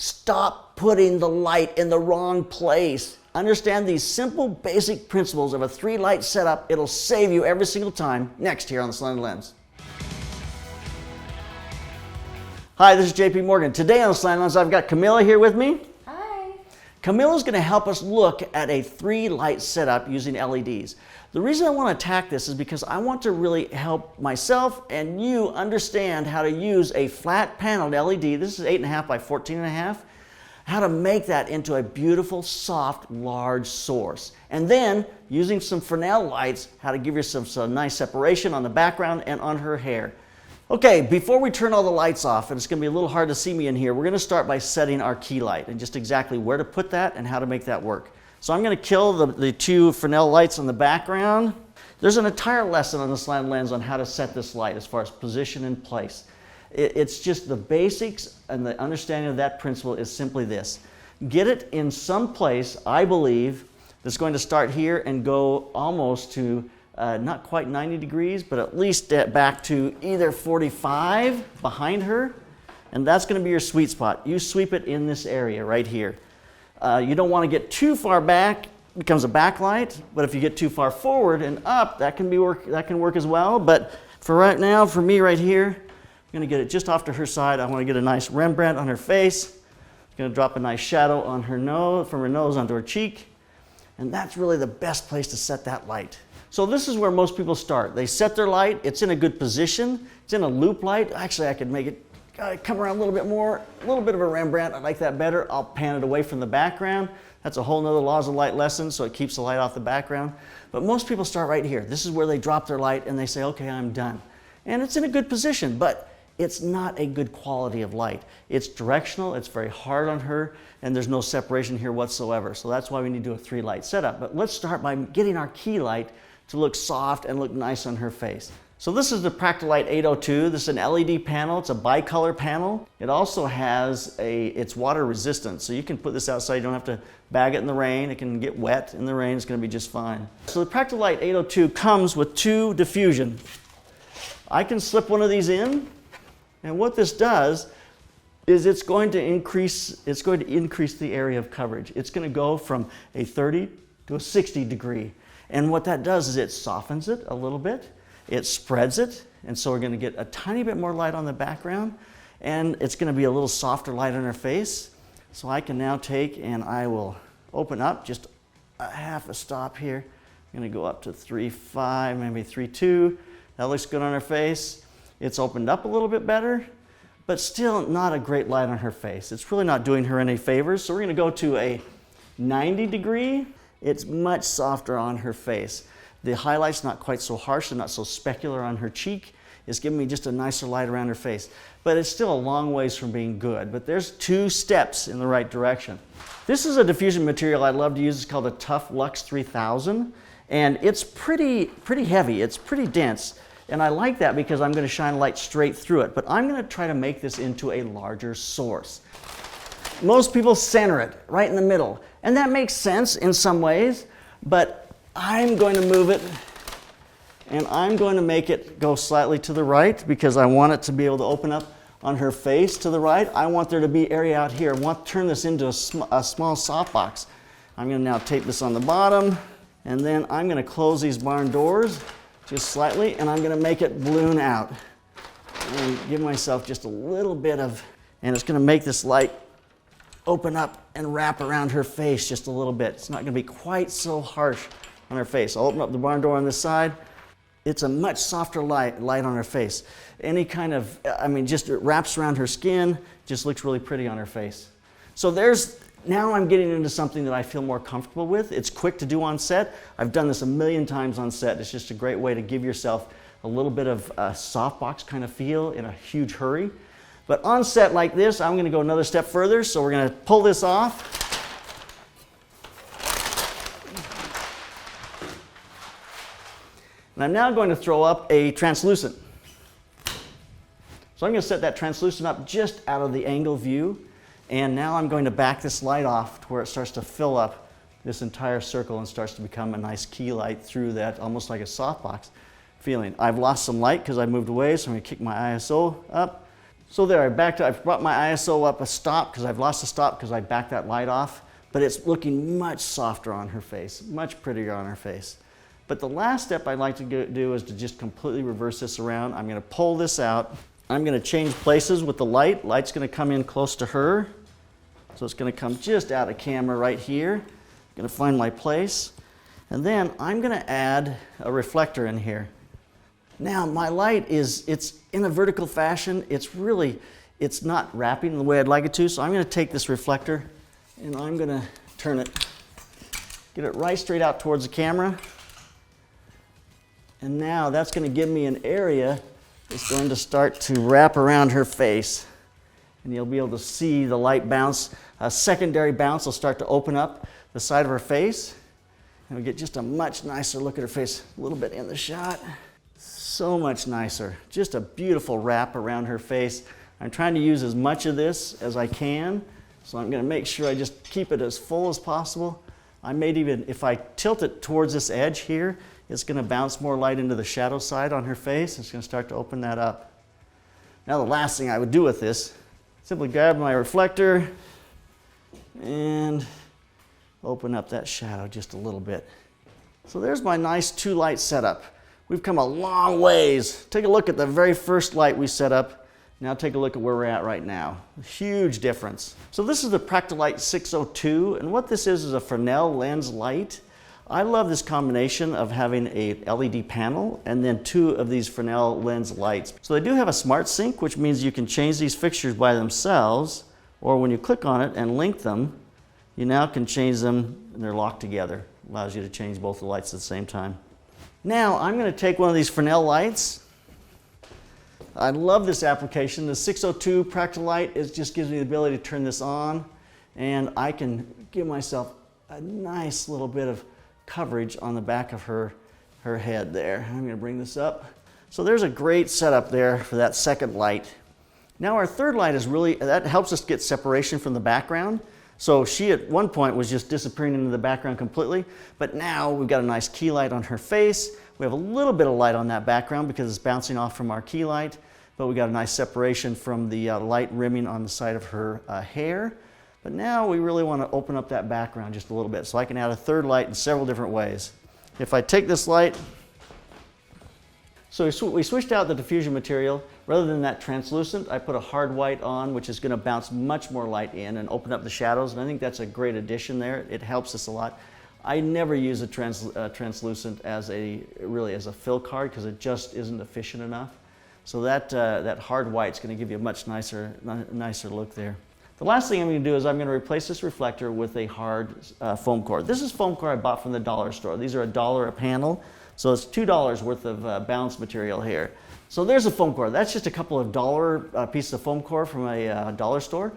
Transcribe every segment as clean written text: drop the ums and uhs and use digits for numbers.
Stop putting the light in the wrong place. Understand these simple basic principles of a 3-light setup. It'll save you every single time. Next here on the Slanted Lens. Hi, this is JP Morgan. Today on the Slanted Lens, I've got Camilla here with me. Hi. Camilla's going to help us look at a 3-light setup using LEDs. The reason I want to attack this is because I want to really help myself and you understand how to use a flat paneled LED. This is 8.5 by 14.5. How to make that into a beautiful, soft, large source. And then, using some Fresnel lights, how to give yourself some nice separation on the background and on her hair. Okay, before we turn all the lights off, and it's going to be a little hard to see me in here, we're going to start by setting our key light and just exactly where to put that and how to make that work. So I'm going to kill the two Fresnel lights on the background. There's an entire lesson on the Slanted Lens on how to set this light as far as position and place. It's just the basics, and the understanding of that principle is simply this. Get it in some place, I believe, that's going to start here and go almost to not quite 90 degrees, but at least back to either 45 behind her, and that's going to be your sweet spot. You sweep it in this area right here. You don't want to get too far back, it becomes a backlight, but if you get too far forward and up, that can work as well. But for right now, for me right here, I'm going to get it just off to her side. I want to get a nice Rembrandt on her face. I'm going to drop a nice shadow on her nose, from her nose onto her cheek, and that's really the best place to set that light. So this is where most people start. They set their light, it's in a good position, it's in a loop light. Actually, I could make it come around a little bit more, a little bit of a Rembrandt. I like that better. I'll pan it away from the background. That's a whole nother laws of light lesson, so it keeps the light off the background. But most people start right here. This is where they drop their light and they say, okay, I'm done. And it's in a good position, but it's not a good quality of light. It's directional, it's very hard on her, and there's no separation here whatsoever. So that's why we need to do a 3-light setup. But let's start by getting our key light to look soft and look nice on her face. So this is the Practilite 802. This is an LED panel. It's a bicolor panel. It also has it's water resistant, so you can put this outside. You don't have to bag it in the rain. It can get wet in the rain. It's going to be just fine. So the Practilite 802 comes with 2 diffusion. I can slip one of these in, and what this does is it's going to increase the area of coverage. It's going to go from a 30 to a 60 degree. And what that does is it softens it a little bit. It spreads it, and so we're going to get a tiny bit more light on the background, and it's going to be a little softer light on her face. So I can now take and I will open up just a half a stop here. I'm going to go up to 3.5, maybe 3.2. That looks good on her face. It's opened up a little bit better, but still not a great light on her face. It's really not doing her any favors. So we're going to go to a 90 degree. It's much softer on her face. The highlight's not quite so harsh and not so specular on her cheek. It's giving me just a nicer light around her face. But it's still a long ways from being good. But there's 2 steps in the right direction. This is a diffusion material I love to use. It's called a Tough Lux 3000. And it's pretty heavy. It's pretty dense. And I like that because I'm going to shine light straight through it. But I'm going to try to make this into a larger source. Most people center it right in the middle. And that makes sense in some ways. But I'm going to move it, and I'm going to make it go slightly to the right because I want it to be able to open up on her face to the right. I want there to be area out here. I want to turn this into a small softbox. I'm going to now tape this on the bottom, and then I'm going to close these barn doors just slightly, and I'm going to make it balloon out. And give myself just a little bit of, and it's going to make this light open up and wrap around her face just a little bit. It's not going to be quite so harsh on her face. I'll open up the barn door on this side. It's a much softer light on her face. Any kind of, just it wraps around her skin, just looks really pretty on her face. So now I'm getting into something that I feel more comfortable with. It's quick to do on set. I've done this a million times on set. It's just a great way to give yourself a little bit of a softbox kind of feel in a huge hurry. But on set like this, I'm going to go another step further. So we're going to pull this off. And I'm now going to throw up a translucent. So I'm going to set that translucent up just out of the angle view. And now I'm going to back this light off to where it starts to fill up this entire circle and starts to become a nice key light through that, almost like a softbox feeling. I've lost some light because I moved away, so I'm going to kick my ISO up. So there, I've brought my ISO up a stop because I've lost a stop because I backed that light off, but it's looking much softer on her face, much prettier on her face. But the last step I'd like to do is to just completely reverse this around. I'm going to pull this out. I'm going to change places with the light. Light's going to come in close to her. So it's going to come just out of camera right here. I'm going to find my place. And then I'm going to add a reflector in here. Now my light it's in a vertical fashion. It's not wrapping the way I'd like it to. So I'm going to take this reflector and I'm going to turn it, get it right straight out towards the camera. And now that's going to give me an area that's going to start to wrap around her face. And you'll be able to see the light bounce. A secondary bounce will start to open up the side of her face. And we get just a much nicer look at her face, a little bit in the shot. So much nicer. Just a beautiful wrap around her face. I'm trying to use as much of this as I can. So I'm going to make sure I just keep it as full as possible. I may even, if I tilt it towards this edge here, it's going to bounce more light into the shadow side on her face. It's going to start to open that up. Now the last thing I would do with this, simply grab my reflector and open up that shadow just a little bit. So there's my nice 2-light setup. We've come a long ways. Take a look at the very first light we set up. Now take a look at where we're at right now. A huge difference. So this is the Practilite 602, and what this is a Fresnel lens light. I love this combination of having a LED panel and then 2 of these Fresnel lens lights. So they do have a smart sync, which means you can change these fixtures by themselves, or when you click on it and link them, you now can change them and they're locked together. Allows you to change both the lights at the same time. Now I'm going to take one of these Fresnel lights. I love this application. The 602 Practilite just gives me the ability to turn this on, and I can give myself a nice little bit of coverage on the back of her head there. I'm going to bring this up. So there's a great setup there for that second light. Now our third light is that helps us get separation from the background. So she at one point was just disappearing into the background completely, but now we've got a nice key light on her face. We have a little bit of light on that background because it's bouncing off from our key light, but we got a nice separation from the light rimming on the side of her hair. But now we really want to open up that background just a little bit. So I can add a third light in several different ways. If I take this light, so we switched out the diffusion material. Rather than that translucent, I put a hard white on, which is going to bounce much more light in and open up the shadows. And I think that's a great addition there. It helps us a lot. I never use a translucent as a fill card because it just isn't efficient enough. So that hard white is going to give you a much nicer look there. The last thing I'm going to do is I'm going to replace this reflector with a hard foam core. This is foam core I bought from the dollar store. These are $1 a panel, so it's $2 worth of balance material here. So there's a foam core. That's just a couple of dollar pieces of foam core from a dollar store.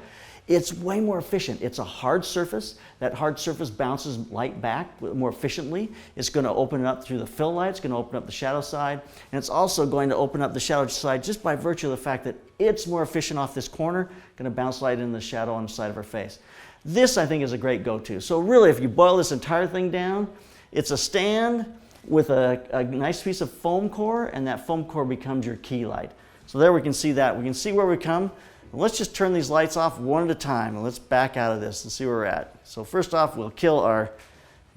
It's way more efficient. It's a hard surface. That hard surface bounces light back more efficiently. It's going to open it up through the fill light. It's going to open up the shadow side. And it's also going to open up the shadow side just by virtue of the fact that it's more efficient off this corner, going to bounce light in the shadow on the side of her face. This, I think, is a great go-to. So really, if you boil this entire thing down, it's a stand with a nice piece of foam core, and that foam core becomes your key light. So there we can see that. We can see where we come. Let's just turn these lights off one at a time, and let's back out of this and see where we're at. So first off, we'll kill our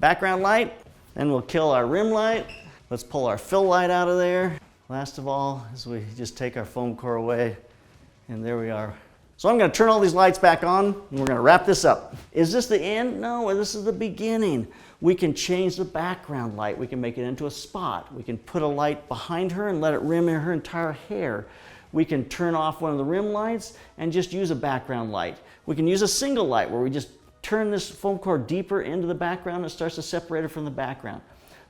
background light, then we'll kill our rim light. Let's pull our fill light out of there. Last of all, as we just take our foam core away, and there we are. So I'm going to turn all these lights back on, and we're going to wrap this up. Is this the end? No, this is the beginning. We can change the background light. We can make it into a spot. We can put a light behind her and let it rim her entire hair. We can turn off one of the rim lights and just use a background light. We can use a single light where we just turn this foam core deeper into the background and it starts to separate it from the background.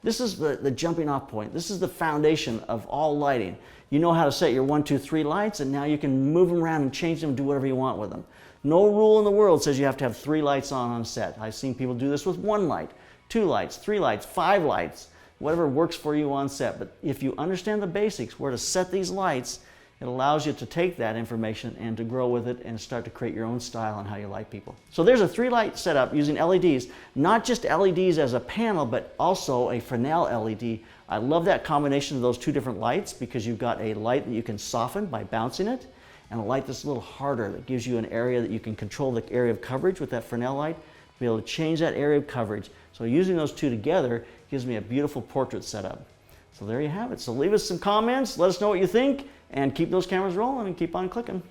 This is the jumping off point. This is the foundation of all lighting. You know how to set your 1, 2, 3 lights, and now you can move them around and change them, do whatever you want with them. No rule in the world says you have to have 3 lights on set. I've seen people do this with 1 light, 2 lights, 3 lights, 5 lights, whatever works for you on set. But if you understand the basics, where to set these lights, it allows you to take that information and to grow with it and start to create your own style on how you light people. So there's a 3-light setup using LEDs, not just LEDs as a panel, but also a Fresnel LED. I love that combination of those 2 different lights because you've got a light that you can soften by bouncing it, and a light that's a little harder that gives you an area that you can control the area of coverage with that Fresnel light, be able to change that area of coverage. So using those two together gives me a beautiful portrait setup. So there you have it. So leave us some comments, let us know what you think, and keep those cameras rolling and keep on clicking.